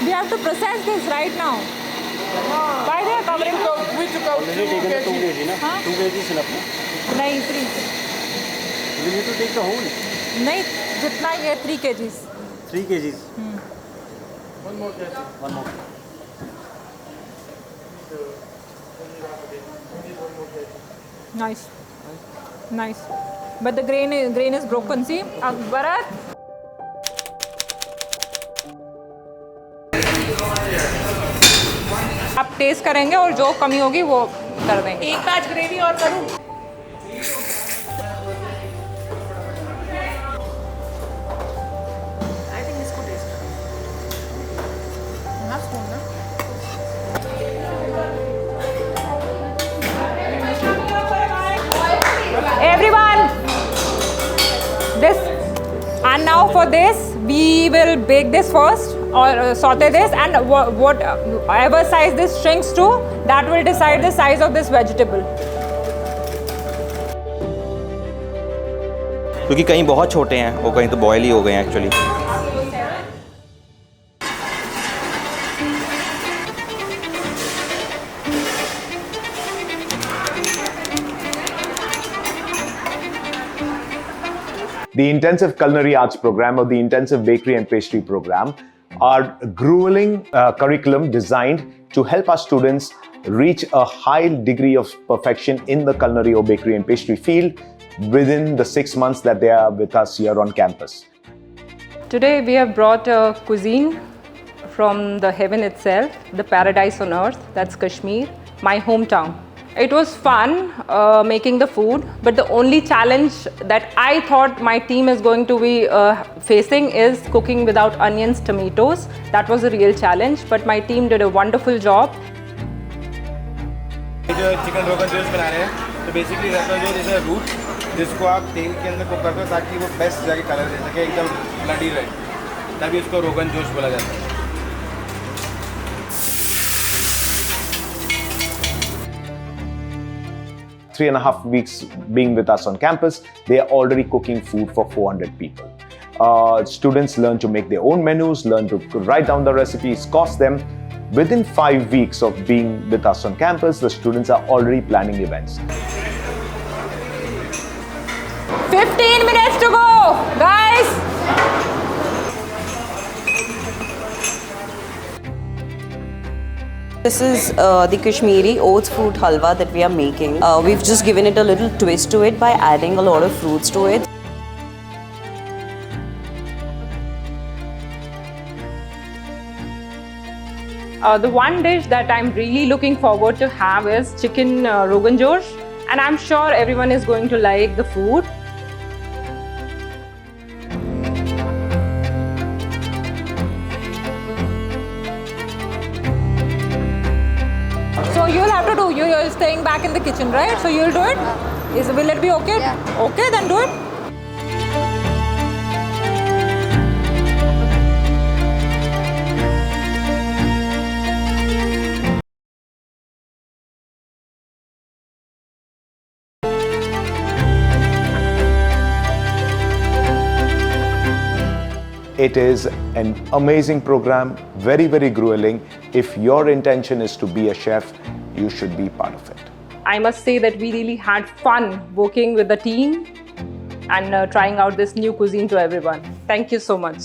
We have to process this right now. Why they are covering? We took out 2 kg. Huh? 2 kg enough. No, 3. We need to take the whole. No, jitna ye 3 kgs. 3 kgs. One more kg. One more. Nice. Nice. But the grain is broken. See, Bharat. आप test करेंगे और जो कमी होगी वो कर देंगे. एक बैच ग्रेवी और करूँ. I think इसको टेस्ट. Enough spoon ना. Everyone, this, and now for this we will bake this first or saute this, and whatever size this shrinks to, that will decide the size of this vegetable. क्योंकि कहीं बहुत छोटे हैं और कहीं तो boil ही हो गए हैं actually. The intensive culinary arts program or the intensive bakery and pastry program are grueling curriculum designed to help our students reach a high degree of perfection in the culinary or bakery and pastry field within the 6 months that they are with us here on campus. Today we have brought a cuisine from the heaven itself, the paradise on earth, that's Kashmir, my hometown. It was fun making the food, but the only challenge that I thought my team is going to be facing is cooking without onions, tomatoes. That was a real challenge, but my team did a wonderful job. जो chicken rogan josh बना रहे हैं, तो basically rogan josh is a root जिसको आप तेल के अंदर कुक करते हो ताकि वो बेस्ट जाके कलर दे सके, एकदम ब्लडी रेड, तभी उसको रोगनजोश बोला जाता है. 3.5 weeks being with us on campus, they are already cooking food for 400 people. Students learn to make their own menus, learn to write down the recipes, cost them. Within 5 weeks of being with us on campus, the students are already planning events. 15 minutes to go, guys! This is the Kashmiri oats fruit halwa that we are making. We've just given it a little twist to it by adding a lot of fruits to it. The one dish that I'm really looking forward to have is chicken Roganjosh, and I'm sure everyone is going to like the food. So you'll have to do, you're staying back in the kitchen, right? So you'll do it? Will it be okay? Yeah. Okay, then do it. It is an amazing program, very, very grueling. If your intention is to be a chef, you should be part of it. I must say that we really had fun working with the team and trying out this new cuisine to everyone. Thank you so much.